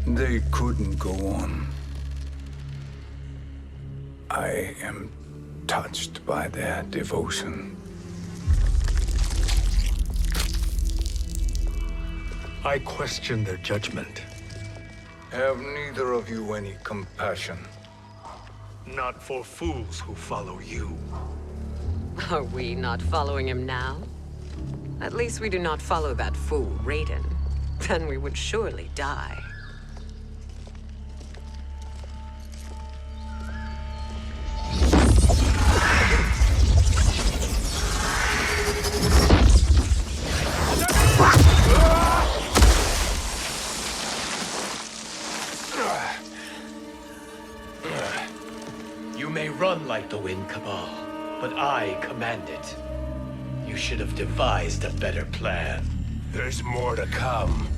They couldn't go on. I am touched by their devotion. I question their judgment. Have neither of you any compassion? Not for fools who follow you. Are we not following him now? At least we do not follow that fool, Raiden. Then we would surely die. You may run like the wind, Cabal, but I command it. You should have devised a better plan. There's more to come.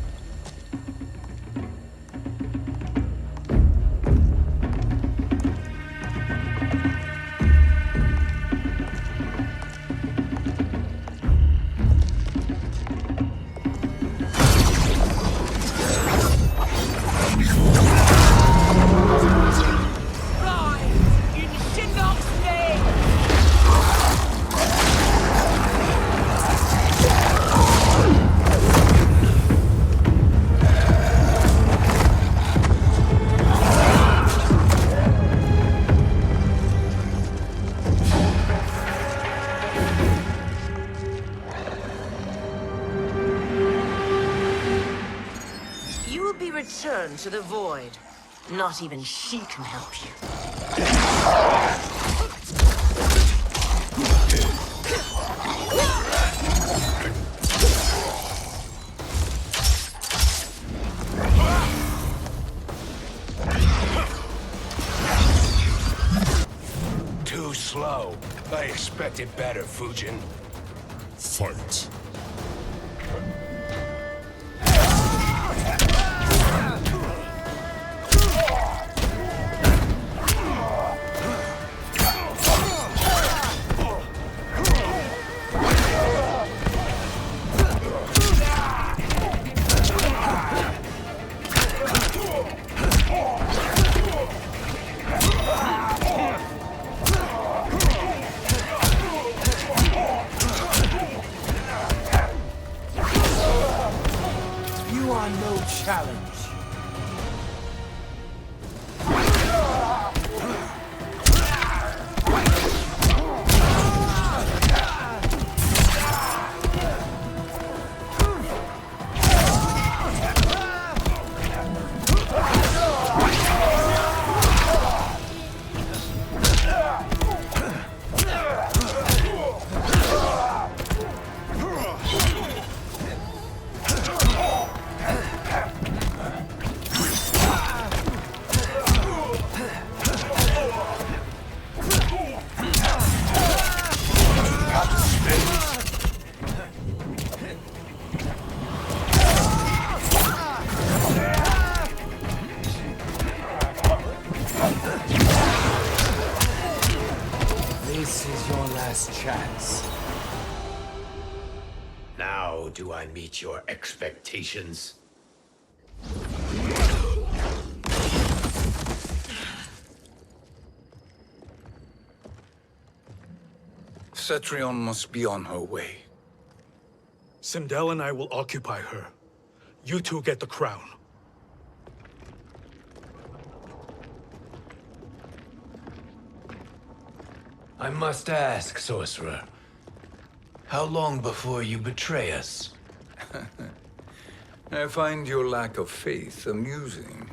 Return to the void. Not even she can help you. Too slow. I expected better, Fujin. Fight. You are no challenge. This is your last chance. Now do I meet your expectations? Cetrion must be on her way. Sindel and I will occupy her. You two get the crown. I must ask, sorcerer. How long before you betray us? I find your lack of faith amusing.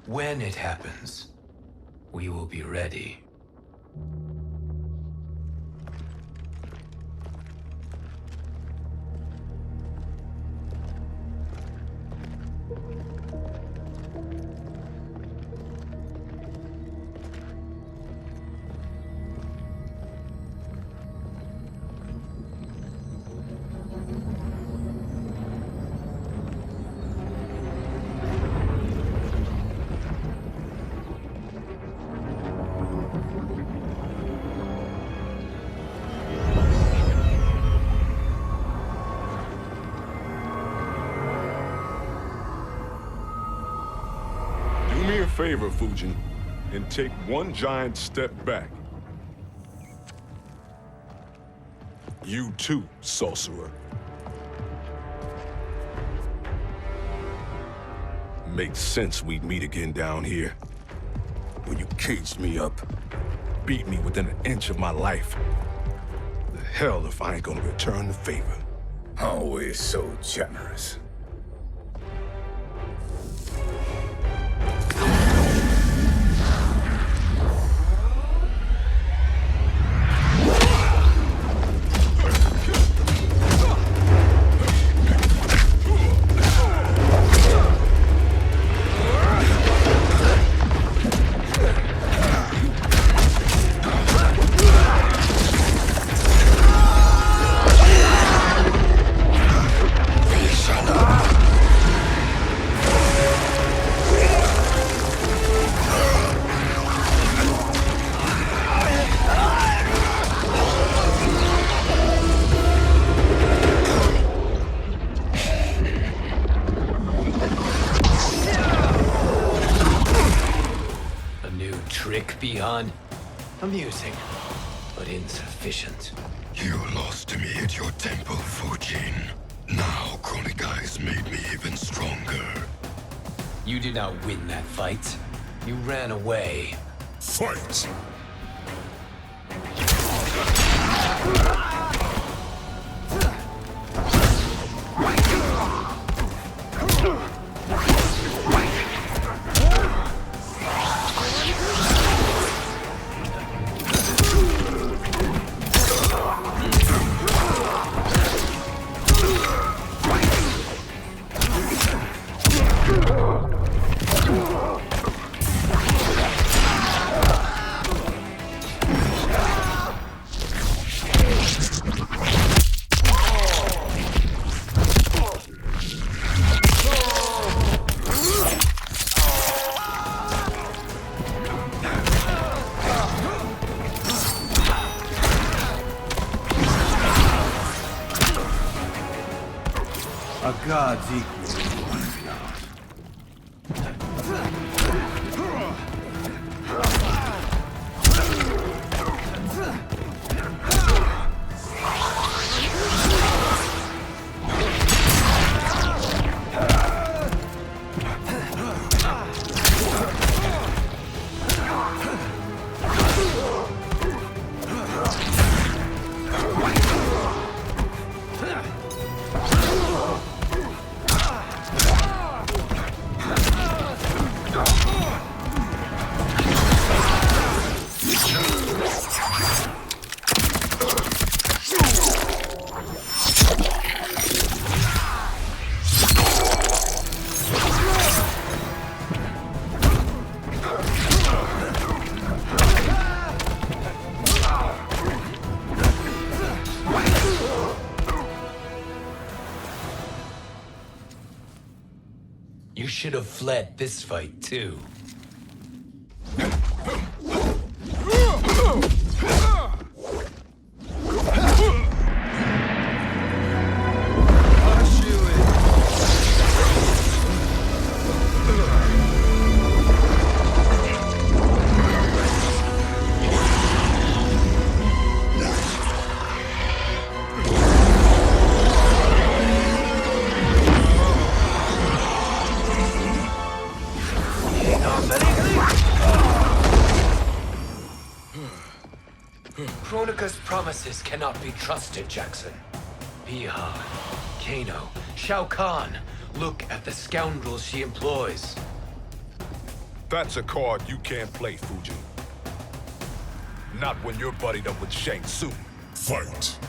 When it happens, we will be ready. favor, Fujin, and take one giant step back. You too, sorcerer. Makes sense we'd meet again down here. When you caged me up, beat me within an inch of my life. The hell if I ain't gonna return the favor. Always so generous. Beyond amusing, but insufficient. You lost me at your temple, Fujin. Now Chronic Eyes made me even stronger. You did not win that fight. You ran away. Fight! A god's equal to one You should have fled this fight, too. Kronika's promises cannot be trusted, Jackson. Bihan, Kano, Shao Kahn. Look at the scoundrels she employs. That's a card you can't play, Fujin. Not when you're buddied up with Shang Tsung. Fight!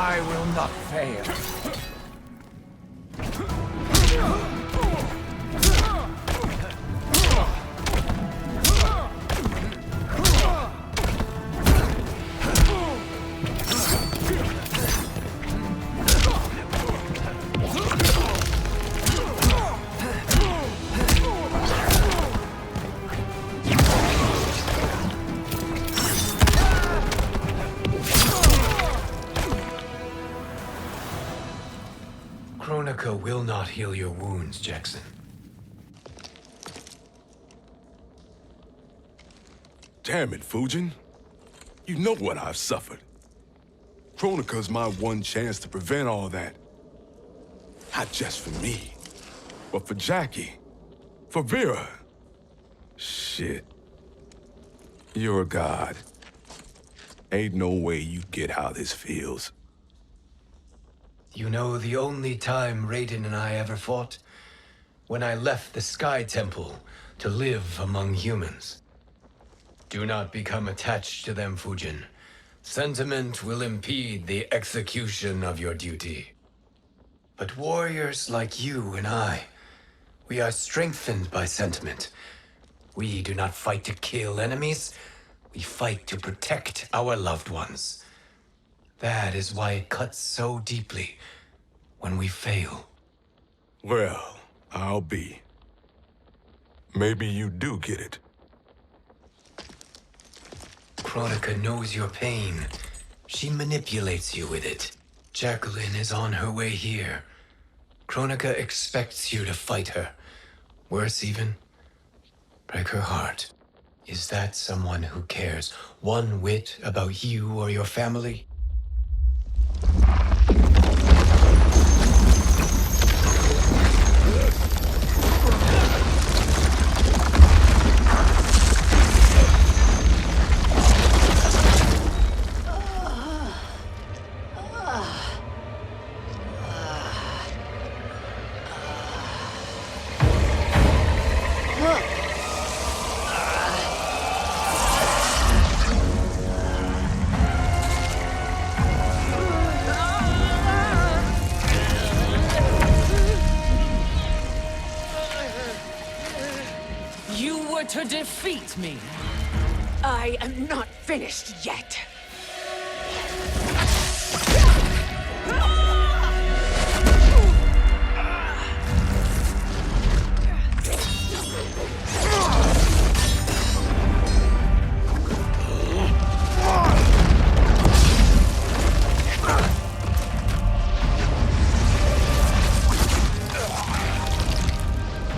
I will not fail. Kronika will not heal your wounds, Jackson. Damn it, Fujin. You know what I've suffered. Kronika's my one chance to prevent all that. Not just for me, but for Jackie, for Vera. Shit. You're a god. Ain't no way you get how this feels. You know the only time Raiden and I ever fought? When I left the Sky Temple to live among humans. Do not become attached to them, Fujin. Sentiment will impede the execution of your duty. But warriors like you and I, we are strengthened by sentiment. We do not fight to kill enemies. We fight to protect our loved ones. That is why it cuts so deeply when we fail. Well, I'll be. Maybe you do get it. Kronika knows your pain. She manipulates you with it. Jacqueline is on her way here. Kronika expects you to fight her. Worse even, break her heart. Is that someone who cares one whit about you or your family? To defeat me. I am not finished yet.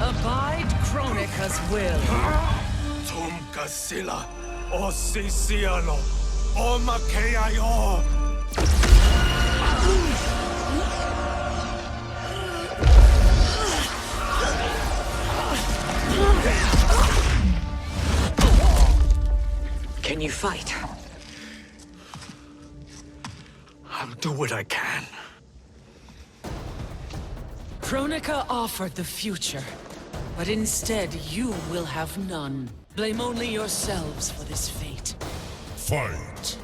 Abide Kronika's will. Sila, o Sisiano, o Makeayo. Can you fight? I'll do what I can. Kronika offered the future, but instead you will have none. Blame only yourselves for this fate. Fight!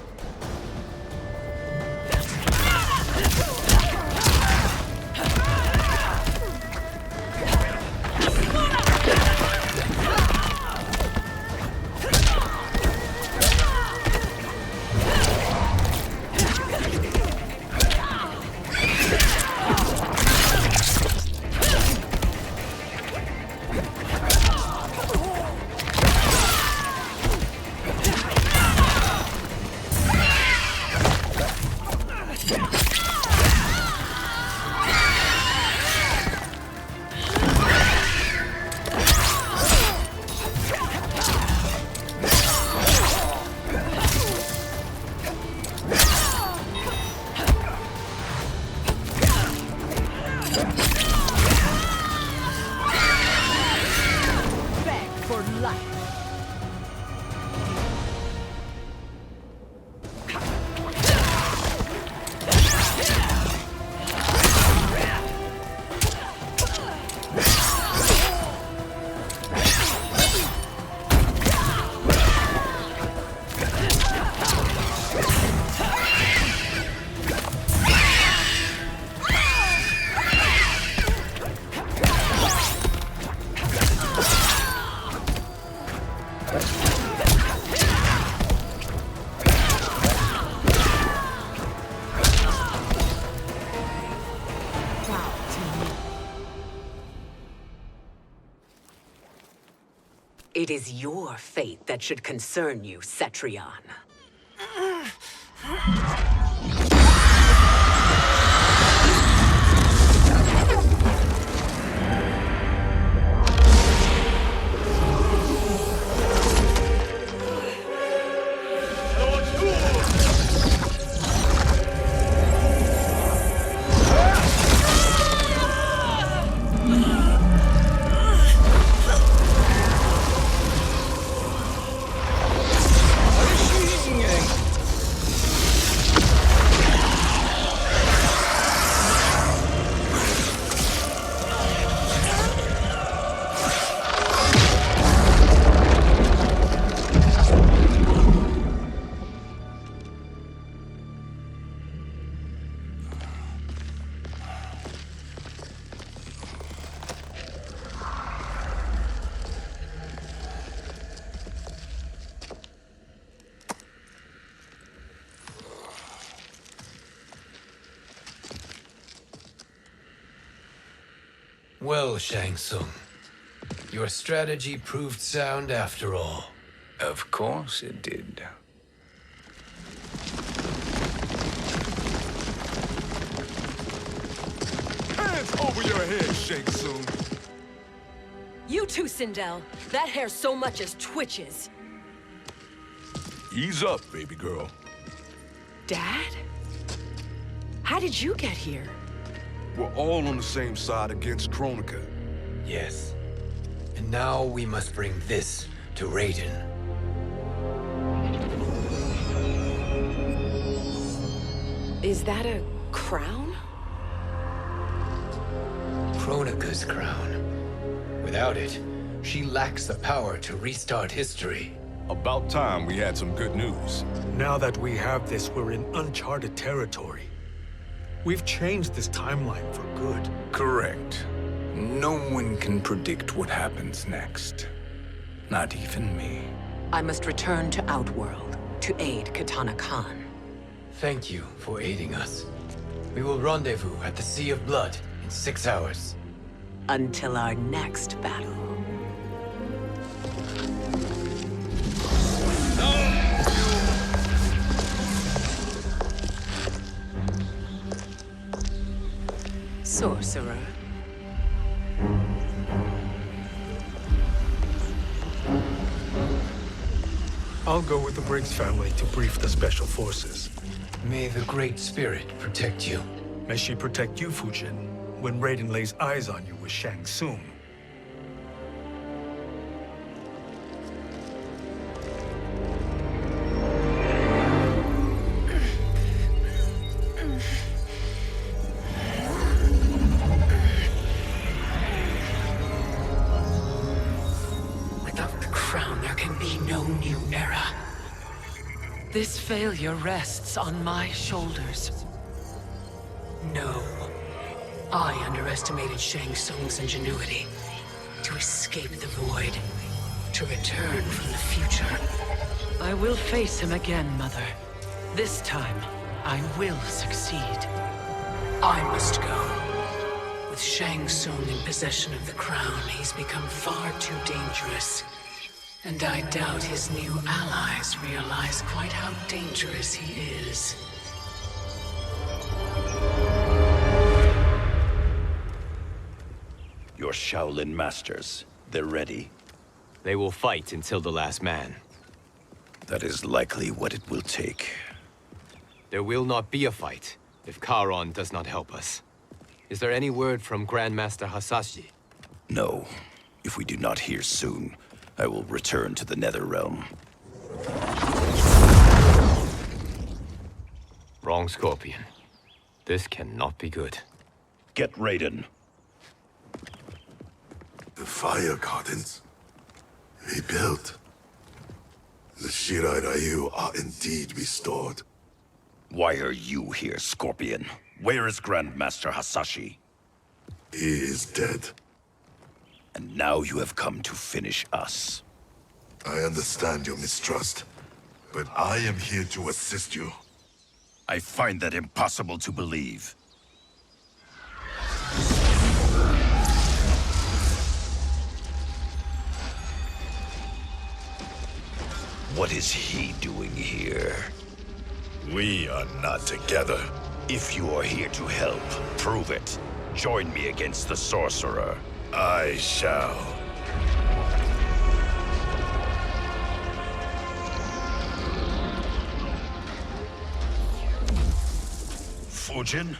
It is your fate that should concern you, Cetrion. Well, Shang Tsung, your strategy proved sound after all. Of course it did. Hands over your head, Shang Tsung. You too, Sindel. That hair so much as twitches. Ease up, baby girl. Dad? How did you get here? We're all on the same side against Kronika. Yes. And now we must bring this to Raiden. Is that a crown? Kronika's crown. Without it, she lacks the power to restart history. About time we had some good news. Now that we have this, we're in uncharted territory. We've changed this timeline for good. Correct. No one can predict what happens next. Not even me. I must return to Outworld to aid Katana Khan. Thank you for aiding us. We will rendezvous at the Sea of Blood in 6 hours. Until our next battle. Sorcerer. I'll go with the Briggs family to brief the Special Forces. May the Great Spirit protect you. May she protect you, Fujin, when Raiden lays eyes on you with Shang Tsung. Without the crown, there can be no new era. This failure rests on my shoulders. No. I underestimated Shang Tsung's ingenuity. To escape the void. To return from the future. I will face him again, Mother. This time, I will succeed. I must go. With Shang Tsung in possession of the crown, he's become far too dangerous. And I doubt his new allies realize quite how dangerous he is. Your Shaolin masters, they're ready. They will fight until the last man. That is likely what it will take. There will not be a fight if Charon does not help us. Is there any word from Grandmaster Hasashi? No. If we do not hear soon, I will return to the Netherrealm. Wrong, Scorpion. This cannot be good. Get Raiden. The fire gardens rebuilt. The Shirai Ryu are indeed restored. Why are you here, Scorpion? Where is Grandmaster Hasashi? He is dead. And now you have come to finish us. I understand your mistrust, but I am here to assist you. I find that impossible to believe. What is he doing here? We are not together. If you are here to help, prove it. Join me against the sorcerer. I shall. Fujin?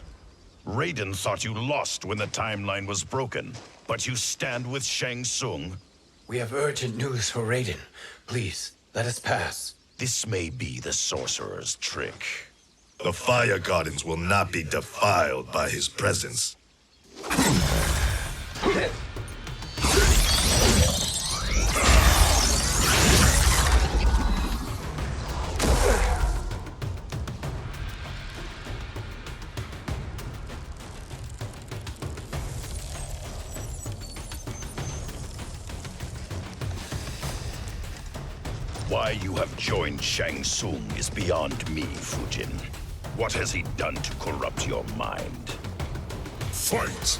Raiden thought you lost when the timeline was broken, but you stand with Shang Tsung. We have urgent news for Raiden. Please, let us pass. This may be the sorcerer's trick. The Fire Gardens will not be defiled by his presence. Why you have joined Shang Tsung is beyond me, Fujin. What has he done to corrupt your mind? Fight!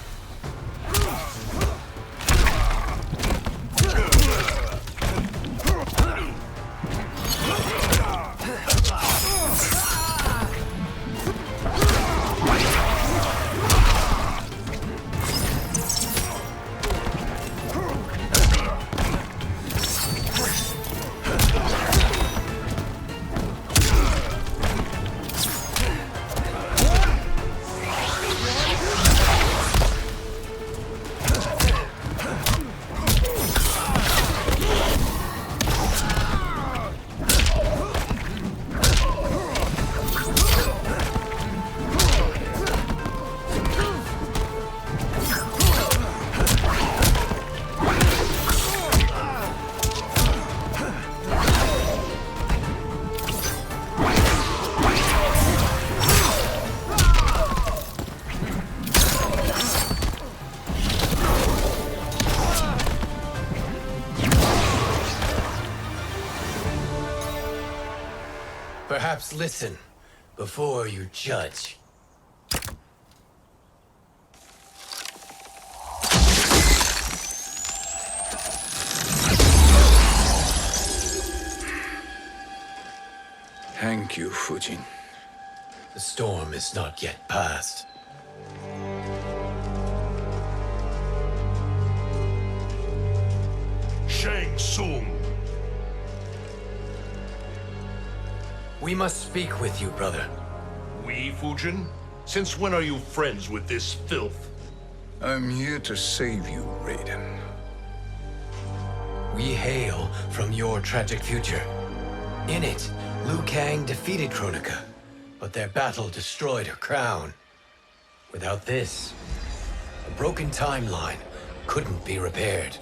Perhaps listen before you judge. Thank you, Fujin. The storm is not yet past. Shang Tsung! We must speak with you, brother. We, Fujin? Since when are you friends with this filth? I'm here to save you, Raiden. We hail from your tragic future. In it, Liu Kang defeated Kronika, but their battle destroyed her crown. Without this, a broken timeline couldn't be repaired.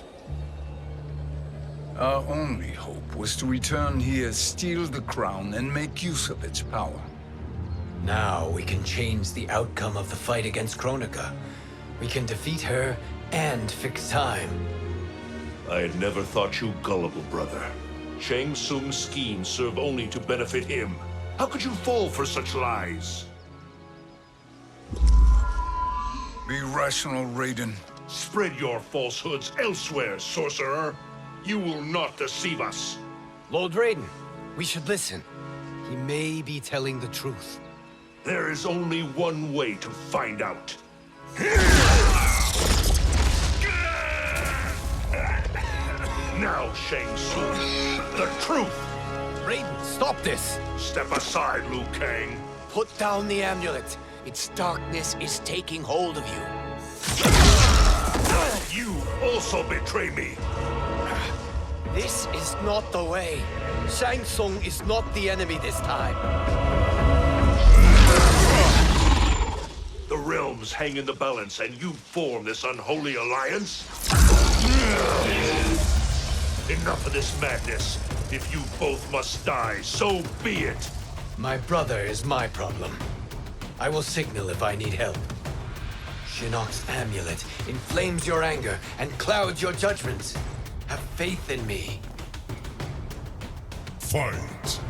Our only hope was to return here, steal the crown, and make use of its power. Now we can change the outcome of the fight against Kronika. We can defeat her and fix time. I had never thought you gullible, brother. Shang Tsung's schemes serve only to benefit him. How could you fall for such lies? Be rational, Raiden. Spread your falsehoods elsewhere, sorcerer. You will not deceive us. Lord Raiden, we should listen. He may be telling the truth. There is only one way to find out. Now, Shang Tsung, the truth! Raiden, stop this! Step aside, Liu Kang. Put down the amulet. Its darkness is taking hold of you. You also betray me. This is not the way. Shang Tsung is not the enemy this time. The realms hang in the balance, and you form this unholy alliance? Enough of this madness. If you both must die, so be it. My brother is my problem. I will signal if I need help. Shinnok's amulet inflames your anger and clouds your judgments. Have faith in me. Fight!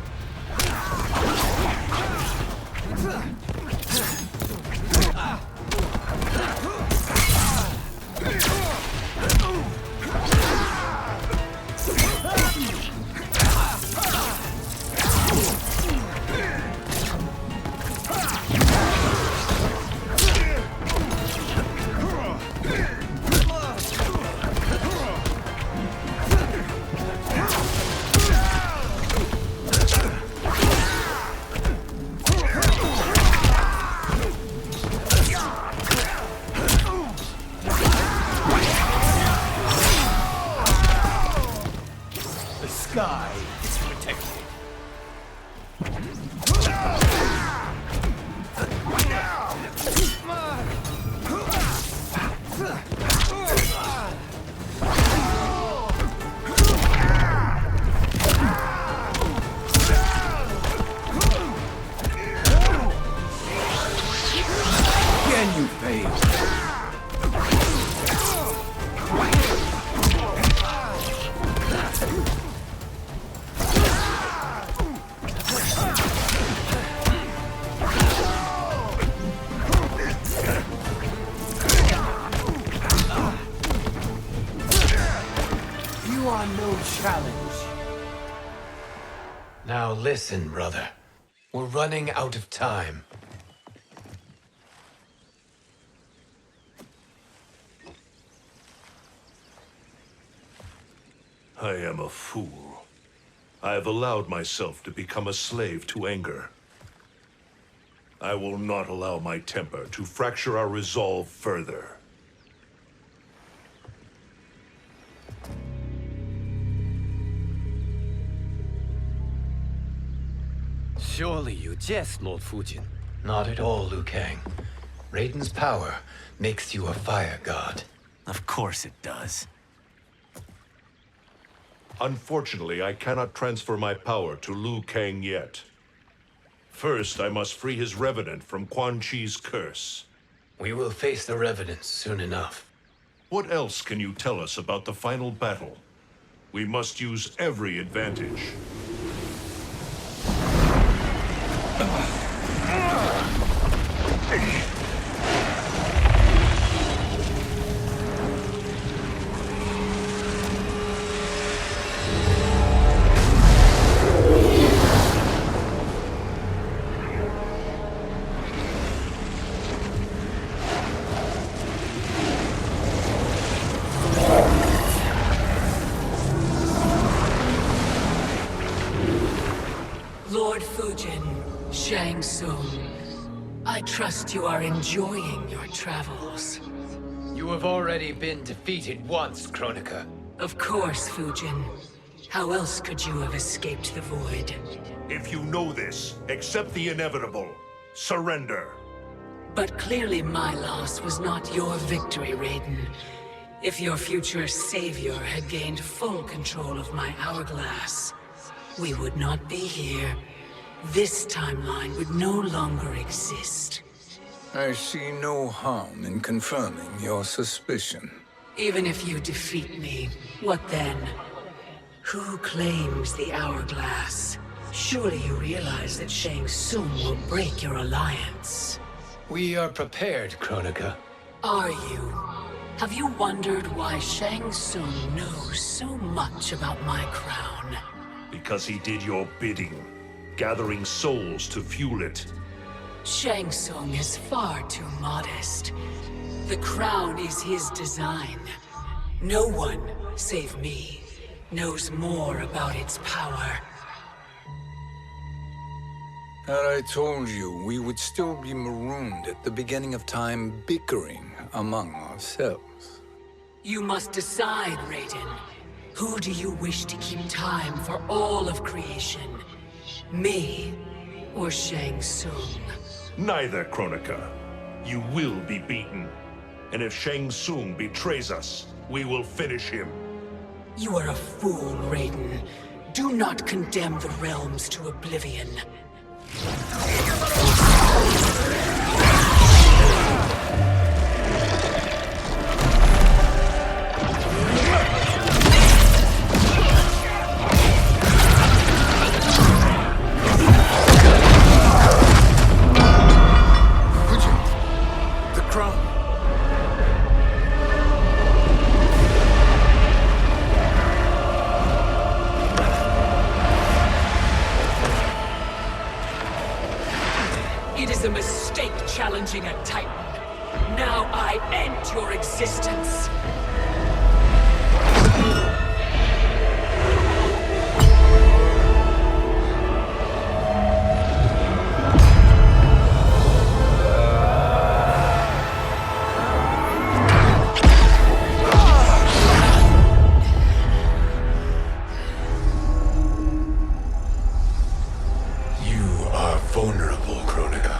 Again you failed. You are no challenge. Now listen, brother. We're running out of time. I am a fool. I have allowed myself to become a slave to anger. I will not allow my temper to fracture our resolve further. Surely you jest, Lord Fujin. Not at all, Liu Kang. Raiden's power makes you a fire god. Of course it does. Unfortunately, I cannot transfer my power to Liu Kang yet. First, I must free his revenant from Quan Chi's curse. We will face the revenants soon enough. What else can you tell us about the final battle? We must use every advantage. Lord Fujin, Shang Tsung, I trust you are enjoying your travels. You have already been defeated once, Kronika. Of course, Fujin. How else could you have escaped the void? If you know this, accept the inevitable. Surrender. But clearly my loss was not your victory, Raiden. If your future savior had gained full control of my hourglass, we would not be here. This timeline would no longer exist. I see no harm in confirming your suspicion. Even if you defeat me, what then? Who claims the hourglass? Surely you realize that Shang Tsung will break your alliance. We are prepared, Kronika. Are you? Have you wondered why Shang Tsung knows so much about my crown? Because he did your bidding, gathering souls to fuel it. Shang Tsung is far too modest. The crown is his design. No one, save me, knows more about its power. Had I told you, we would still be marooned at the beginning of time, bickering among ourselves. You must decide, Raiden. Who do you wish to keep time for all of creation? Me or Shang Tsung? Neither, Kronika. You will be beaten. And if Shang Tsung betrays us, we will finish him. You are a fool, Raiden. Do not condemn the realms to oblivion. It is a mistake challenging a Titan. Now I end your existence. You are vulnerable, Kronika.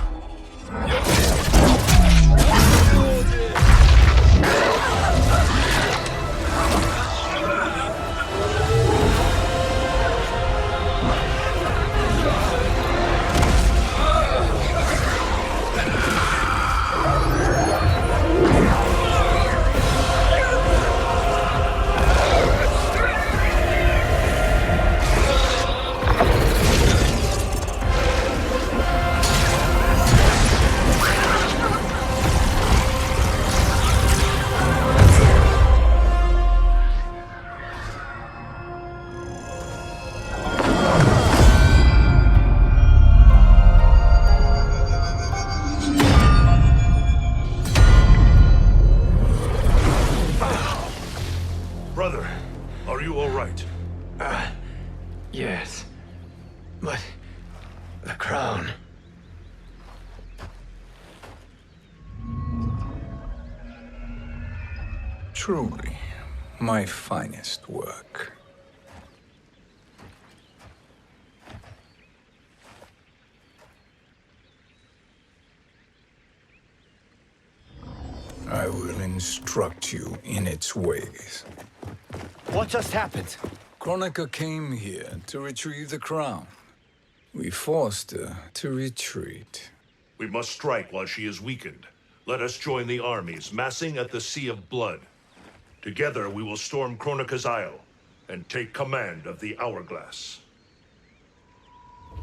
Truly, my finest work. I will instruct you in its ways. What just happened? Kronika came here to retrieve the crown. We forced her to retreat. We must strike while she is weakened. Let us join the armies, massing at the Sea of Blood. Together we will storm Kronika's Isle and take command of the Hourglass.